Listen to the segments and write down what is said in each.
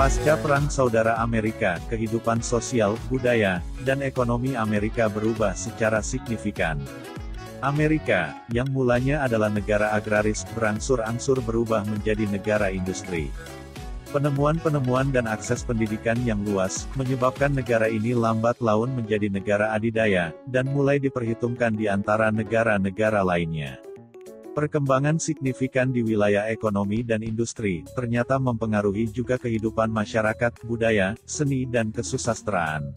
Pasca Perang Saudara Amerika, kehidupan sosial, budaya, dan ekonomi Amerika berubah secara signifikan. Amerika, yang mulanya adalah negara agraris, berangsur-angsur berubah menjadi negara industri. Penemuan-penemuan dan akses pendidikan yang luas, menyebabkan negara ini lambat laun menjadi negara adidaya, dan mulai diperhitungkan di antara negara-negara lainnya. Perkembangan signifikan di wilayah ekonomi dan industri, ternyata mempengaruhi juga kehidupan masyarakat, budaya, seni dan kesusastraan.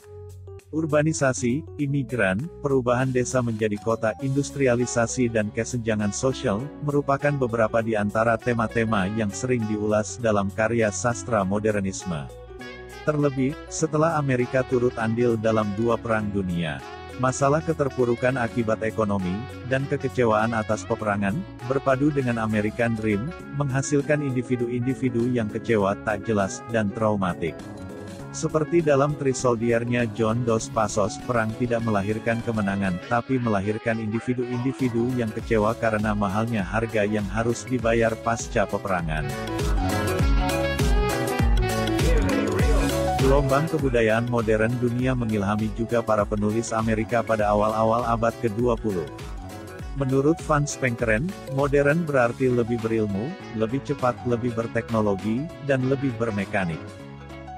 Urbanisasi, imigran, perubahan desa menjadi kota, industrialisasi dan kesenjangan sosial, merupakan beberapa di antara tema-tema yang sering diulas dalam karya sastra modernisme. Terlebih, setelah Amerika turut andil dalam 2 perang dunia. Masalah keterpurukan akibat ekonomi, dan kekecewaan atas peperangan, berpadu dengan American Dream, menghasilkan individu-individu yang kecewa, tak jelas, dan traumatik. Seperti dalam Three Soldier-nya John Dos Passos, perang tidak melahirkan kemenangan, tapi melahirkan individu-individu yang kecewa karena mahalnya harga yang harus dibayar pasca peperangan. Gelombang kebudayaan modern dunia mengilhami juga para penulis Amerika pada awal-awal abad ke-20. Menurut Franz Penkeren, modern berarti lebih berilmu, lebih cepat, lebih berteknologi, dan lebih bermekanik.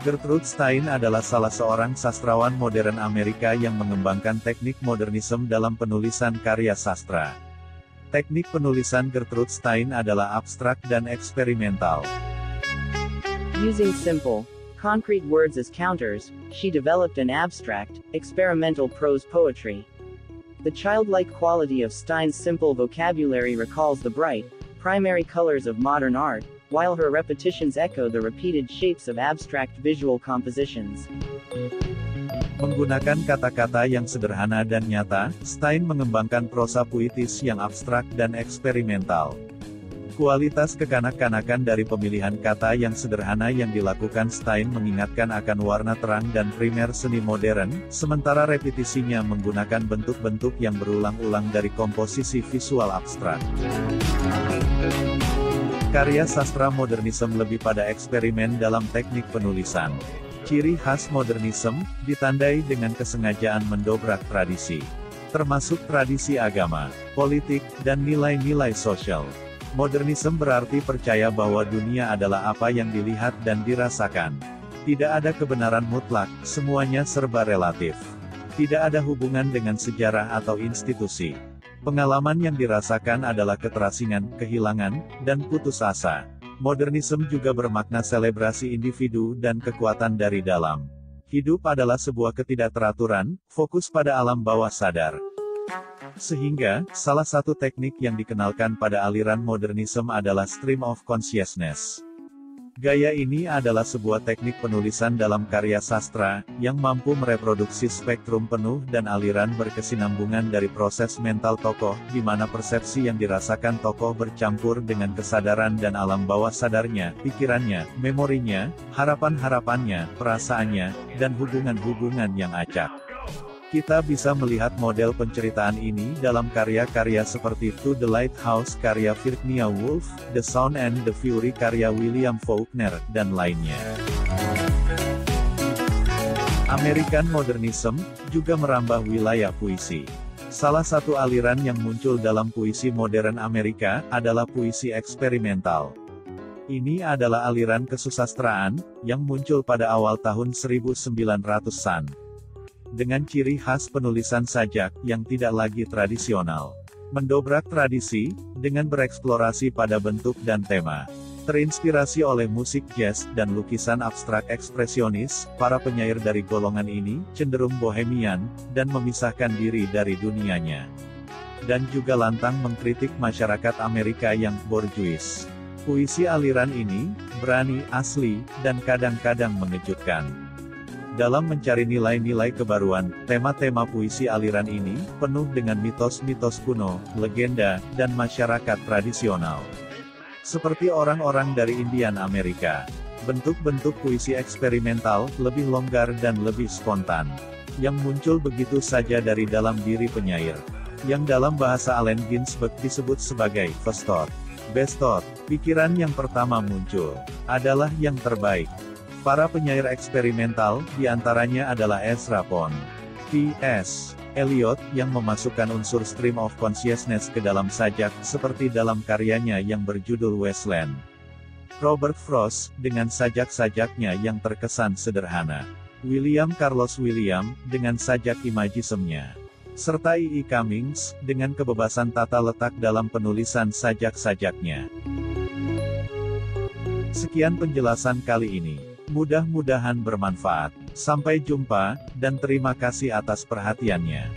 Gertrude Stein adalah salah seorang sastrawan modern Amerika yang mengembangkan teknik modernisme dalam penulisan karya sastra. Teknik penulisan Gertrude Stein adalah abstrak dan eksperimental. Using simple, concrete words as counters, she developed an abstract, experimental prose poetry. The childlike quality of Stein's simple vocabulary recalls the bright, primary colors of modern art, while her repetitions echo the repeated shapes of abstract visual compositions. Menggunakan kata-kata yang sederhana dan nyata, Stein mengembangkan prosa puitis yang abstrak dan eksperimental. Kualitas kekanak-kanakan dari pemilihan kata yang sederhana yang dilakukan Stein mengingatkan akan warna terang dan primer seni modern, sementara repetisinya menggunakan bentuk-bentuk yang berulang-ulang dari komposisi visual abstrak. Karya sastra modernisme lebih pada eksperimen dalam teknik penulisan. Ciri khas modernisme, ditandai dengan kesengajaan mendobrak tradisi. Termasuk tradisi agama, politik, dan nilai-nilai sosial. Modernisme berarti percaya bahwa dunia adalah apa yang dilihat dan dirasakan. Tidak ada kebenaran mutlak, semuanya serba relatif. Tidak ada hubungan dengan sejarah atau institusi. Pengalaman yang dirasakan adalah keterasingan, kehilangan, dan putus asa. Modernisme juga bermakna selebrasi individu dan kekuatan dari dalam. Hidup adalah sebuah ketidakteraturan, fokus pada alam bawah sadar. Sehingga, salah satu teknik yang dikenalkan pada aliran modernisme adalah stream of consciousness. Gaya ini adalah sebuah teknik penulisan dalam karya sastra, yang mampu mereproduksi spektrum penuh dan aliran berkesinambungan dari proses mental tokoh, di mana persepsi yang dirasakan tokoh bercampur dengan kesadaran dan alam bawah sadarnya, pikirannya, memorinya, harapan-harapannya, perasaannya, dan hubungan-hubungan yang acak. Kita bisa melihat model penceritaan ini dalam karya-karya seperti To the Lighthouse karya Virginia Woolf, The Sound and the Fury karya William Faulkner, dan lainnya. American Modernism juga merambah wilayah puisi. Salah satu aliran yang muncul dalam puisi modern Amerika adalah puisi eksperimental. Ini adalah aliran kesusastraan yang muncul pada awal tahun 1900-an. Dengan ciri khas penulisan sajak yang tidak lagi tradisional. Mendobrak tradisi, dengan bereksplorasi pada bentuk dan tema. Terinspirasi oleh musik jazz dan lukisan abstrak ekspresionis, para penyair dari golongan ini cenderung bohemian, dan memisahkan diri dari dunianya. Dan juga lantang mengkritik masyarakat Amerika yang bourgeois. Puisi aliran ini berani, asli, dan kadang-kadang mengejutkan. Dalam mencari nilai-nilai kebaruan, tema-tema puisi aliran ini penuh dengan mitos-mitos kuno, legenda, dan masyarakat tradisional. Seperti orang-orang dari Indian Amerika, bentuk-bentuk puisi eksperimental lebih longgar dan lebih spontan, yang muncul begitu saja dari dalam diri penyair, yang dalam bahasa Allen Ginsberg disebut sebagai first thought, best thought. Pikiran yang pertama muncul adalah yang terbaik. Para penyair eksperimental, diantaranya adalah Ezra Pound, T.S. Eliot, yang memasukkan unsur stream of consciousness ke dalam sajak, seperti dalam karyanya yang berjudul Wasteland. Robert Frost, dengan sajak-sajaknya yang terkesan sederhana. William Carlos Williams, dengan sajak imagismenya. Serta E.E. Cummings, dengan kebebasan tata letak dalam penulisan sajak-sajaknya. Sekian penjelasan kali ini. Mudah-mudahan bermanfaat. Sampai jumpa, dan terima kasih atas perhatiannya.